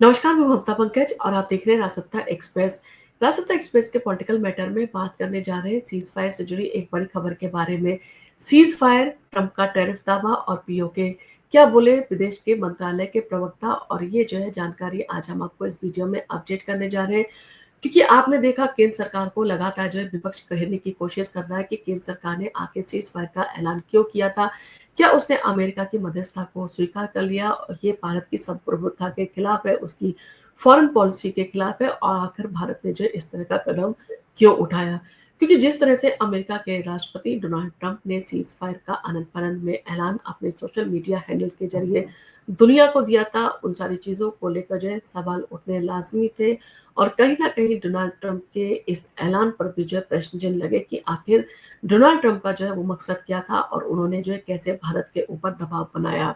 नमस्कार, मैं ममता पंकज और आप देख रहे हैं राजसत्ता एक्सप्रेस। राजसत्ता एक्सप्रेस के पॉलिटिकल मैटर में बात करने जा रहे हैं सीज फायर से जुड़ी एक बड़ी खबर के बारे में। सीज फायर, ट्रंप का टैरिफ दावा और पीओके क्या बोले विदेश के मंत्रालय के प्रवक्ता, और ये जो है जानकारी आज हम आपको इस वीडियो में अपडेट करने जा रहे हैं। क्योंकि आपने देखा केंद्र सरकार को लगातार जो है विपक्ष कहने की कोशिश कर रहा है कि केंद्र सरकार ने आखिर सीज फायर का ऐलान क्यों किया था। क्या उसने अमेरिका की मध्यस्थता को स्वीकार कर लिया और ये भारत की संप्रभुता के खिलाफ है, उसकी फॉरेन पॉलिसी के खिलाफ है, और आखिर भारत ने जो इस तरह का कदम क्यों उठाया। क्योंकि जिस तरह से अमेरिका के राष्ट्रपति डोनाल्ड ट्रंप ने सीज फायर का आनंद फानंद में ऐलान अपने सोशल मीडिया हैंडल के जरिए दुनिया को दिया था, उन सारी चीजों को लेकर जो है सवाल उठने लाजमी थे। और कहीं ना कहीं डोनाल्ड ट्रंप के इस ऐलान पर भी जो है प्रश्न चिन्ह लगे कि आखिर डोनाल्ड ट्रंप का जो है वो मकसद क्या था और उन्होंने जो है कैसे भारत के ऊपर दबाव बनाया।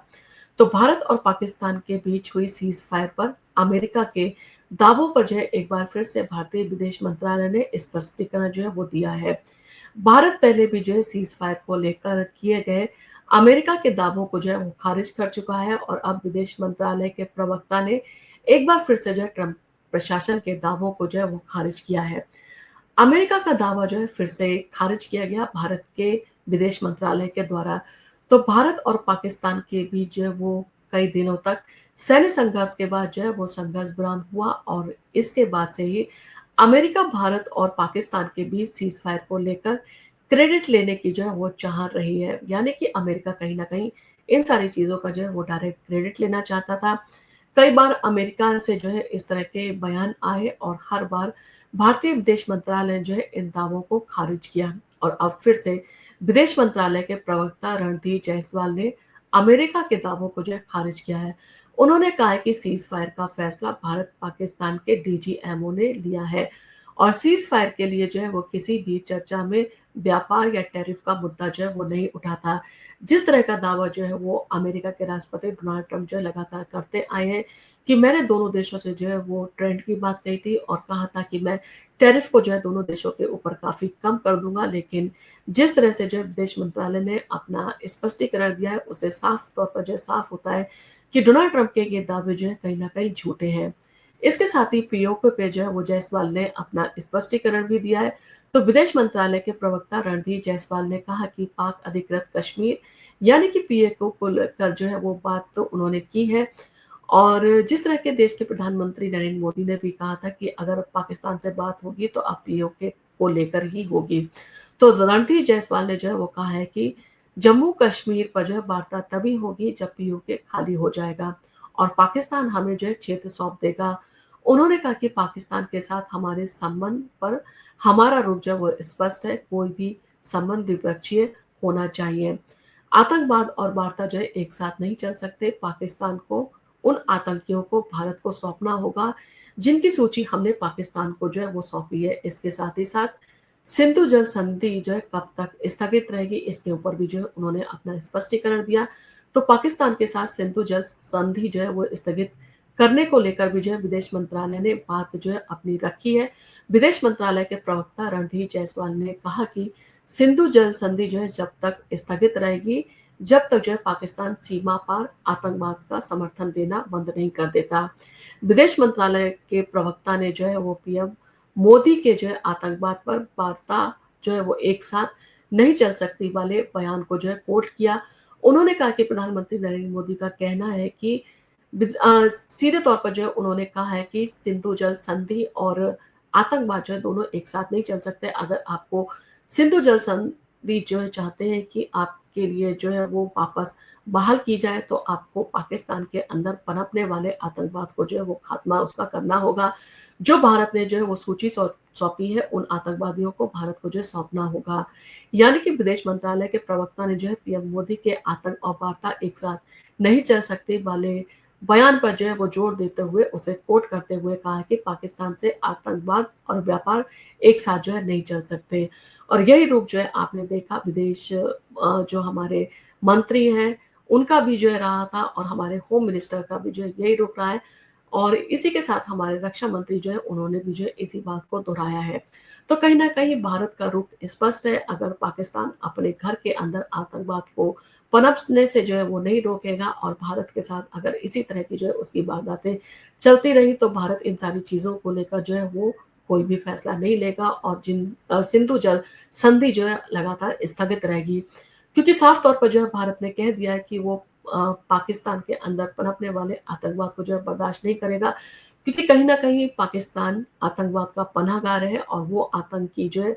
तो भारत और पाकिस्तान के बीच हुई सीज फायर पर अमेरिका के दावों पर जो है एक बार फिर से भारतीय विदेश मंत्रालय ने स्पष्टीकरण जो है वो दिया है। भारत पहले भी जो है सीज फायर को लेकर किए गए अमेरिका के दावों को जो है वो खारिज कर चुका है, और अब विदेश मंत्रालय के प्रवक्ता ने एक बार फिर से जो है ट्रंप प्रशासन के दावों को जो है वो खारिज किया है। अमेरिका का दावा जो है फिर से खारिज किया गया भारत के विदेश मंत्रालय के द्वारा। तो भारत और पाकिस्तान के बीच जो है वो कई दिनों तक सैन्य संघर्ष के बाद जो है वो संघर्ष विराम हुआ, और इसके बाद से ही अमेरिका भारत और पाकिस्तान के बीच सीज फायर को लेकर क्रेडिट लेने की जो है वो चाह रही है। यानी कि अमेरिका कहीं ना कहीं इन सारी चीजों का जो है वो डायरेक्ट क्रेडिट लेना चाहता था। कई बार अमेरिका से जो है इस तरह के बयान आए और हर बार भारतीय विदेश मंत्रालय ने जो है इन दावों को खारिज किया। और अब फिर से विदेश मंत्रालय के प्रवक्ता रणधीर जायसवाल ने अमेरिका के दावों को जो है खारिज किया है। उन्होंने कहा है कि सीज फायर का फैसला भारत पाकिस्तान के डीजीएमओ ने लिया है, और सीज फायर के लिए जो है वो किसी भी चर्चा में व्यापार या टैरिफ का मुद्दा जो है वो नहीं उठाता। जिस तरह का दावा जो है वो अमेरिका के राष्ट्रपति डोनाल्ड ट्रंप जो है लगातार करते आए हैं कि मैंने दोनों देशों से जो है वो ट्रेंड की बात कही थी और कहा था कि मैं टैरिफ को जो है दोनों देशों के ऊपर काफी कम कर दूंगा। लेकिन जिस तरह से जो है विदेश मंत्रालय ने अपना स्पष्टीकरण दिया है उससे साफ तौर पर जो है साफ होता है कि डोनाल्ड ट्रंप के ये दावे जो है कहीं ना कहीं झूठे हैं। इसके साथ ही पीओके पे जो है वो जायसवाल ने अपना स्पष्टीकरण भी दिया है। तो विदेश मंत्रालय के प्रवक्ता रणधीर जायसवाल ने कहा कि पाक अधिकृत कश्मीर यानी कि पीओके को लेकर जो है वो बात तो उन्होंने की है। और जिस तरह के देश के प्रधानमंत्री नरेंद्र मोदी ने भी कहा था कि अगर पाकिस्तान से बात होगी तो अब पीओके को लेकर ही होगी। तो रणधीर जायसवाल ने जो है वो कहा है कि जम्मू कश्मीर पर जो है वार्ता तभी होगी जब पीओके खाली हो जाएगा और पाकिस्तान हमें जो है क्षेत्र सौंप देगा। उन्होंने कहा कि पाकिस्तान के साथ हमारे संबंध पर हमारा रुख जो है वो स्पष्ट है, कोई भी संबंध द्विपक्षीय होना चाहिए। आतंकवाद और वार्ता जो है एक साथ नहीं चल सकते। पाकिस्तान को उन आतंकियों को भारत को सौंपना होगा जिनकी सूची हमने पाकिस्तान को जो है वो सौंपी है। इसके साथ ही साथ सिंधु जल संधि जो है कब तक स्थगित रहेगी, इसके ऊपर भी जो है उन्होंने अपना स्पष्टीकरण दिया। तो पाकिस्तान के साथ सिंधु जल संधि जो है वो स्थगित करने को लेकर भी जो है विदेश मंत्रालय ने बात जो है अपनी रखी है। विदेश मंत्रालय के प्रवक्ता रणधीर जायसवाल ने कहा कि सिंधु जल संधि जो है जब तक स्थगित रहेगी, जब तक जो है पाकिस्तान सीमा पार आतंकवाद का समर्थन देना बंद नहीं कर देता। विदेश मंत्रालय के प्रवक्ता ने जो है वो पीएम मोदी के जो है आतंकवाद पर वार्ता जो है वो एक साथ नहीं चल सकती वाले बयान को जो है कोट किया। उन्होंने कहा कि प्रधानमंत्री नरेंद्र मोदी का कहना है कि सीधे तौर पर जो है उन्होंने कहा है कि सिंधु जल संधि और आतंकवाद जो है दोनों एक साथ नहीं चल सकते। अगर आपको सिंधु जल संधि जो है चाहते हैं कि आपके लिए जो है वो वापस बहाल की जाए, तो आपको पाकिस्तान के अंदर पनपने वाले आतंकवाद को जो है वो खात्मा उसका करना होगा। जो भारत ने जो है वो सूची सौंपी है उन आतंकवादियों को भारत को जो है सौंपना होगा। यानी कि विदेश मंत्रालय के प्रवक्ता ने जो है पीएम मोदी के आतंक और वार्ता एक साथ नहीं चल सकती वाले बयान पर जो है वो जोर देते हुए उसे कोट करते हुए कहा कि पाकिस्तान से आतंकवाद और व्यापार एक साथ जो है नहीं चल सकते। और यही रूप जो है आपने देखा विदेश जो हमारे मंत्री हैं उनका भी जो है रहा था, और हमारे होम मिनिस्टर का भी जो है यही रुख रहा है। और इसी के साथ हमारे रक्षा मंत्री जो है उन्होंने भी जो है इसी बात को दोहराया है। तो कहीं ना कहीं भारत का रुख स्पष्ट है। अगर पाकिस्तान अपने घर के अंदर आतंकवाद को पनपने से जो है वो नहीं रोकेगा, और भारत के साथ अगर इसी तरह की जो है उसकी वारदातें चलती रही तो भारत इन सारी चीज़ों को लेकर जो है वो कोई भी फैसला नहीं लेगा, और सिंधु जल संधि जो है लगातार स्थगित रहेगी। क्योंकि साफ तौर पर जो है भारत ने कह दिया है कि वो पाकिस्तान के अंदर पनपने वाले आतंकवाद को जो है बर्दाश्त नहीं करेगा, क्योंकि कहीं न कहीं पाकिस्तान आतंकवाद का पनाहगार है, और वो आतंकी जो है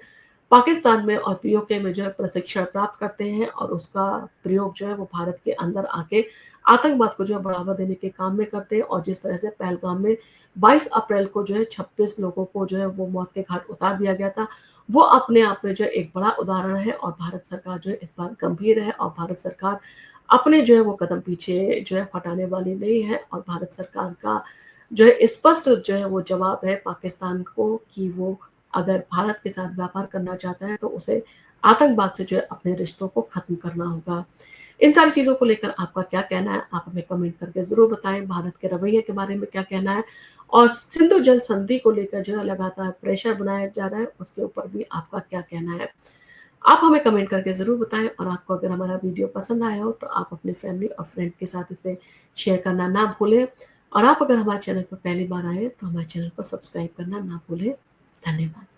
पाकिस्तान में और पीओके में जो है प्रशिक्षण प्राप्त करते हैं, और उसका प्रयोग जो है वो भारत के अंदर आके आतंकवाद को जो है बढ़ावा देने के काम में करते हैं। और जिस तरह से पहलगाम में 22 अप्रैल को जो है 26 लोगों को जो है वो मौत के घाट उतार दिया गया था, वो अपने आप में जो है एक बड़ा उदाहरण है, और भारत सरकार जो है इस बार गंभीर है, और भारत सरकार अपने जो है वो कदम पीछे जो है हटाने वाली नहीं है। और भारत सरकार का जो है स्पष्ट जो है वो जवाब है पाकिस्तान को कि वो अगर भारत के साथ व्यापार करना चाहता है तो उसे आतंकवाद से जो है अपने रिश्तों को खत्म करना होगा। इन सारी चीज़ों को लेकर आपका क्या कहना है? आप हमें कमेंट करके ज़रूर बताएँ। भारत के रवैये के बारे में क्या कहना है? और सिंधु जल संधि को लेकर जो है लगातार प्रेशर बनाया जा रहा है, उसके ऊपर भी आपका क्या कहना है? आप हमें कमेंट करके ज़रूर बताएँ, और आपको अगर हमारा वीडियो पसंद आया हो तो आप अपने फैमिली और फ्रेंड के साथ इसे शेयर करना ना भूलें, और आप अगर हमारे चैनल पर पहली बार आए हैं तो हमारे चैनल को सब्सक्राइब करना ना भूलें। धन्यवाद।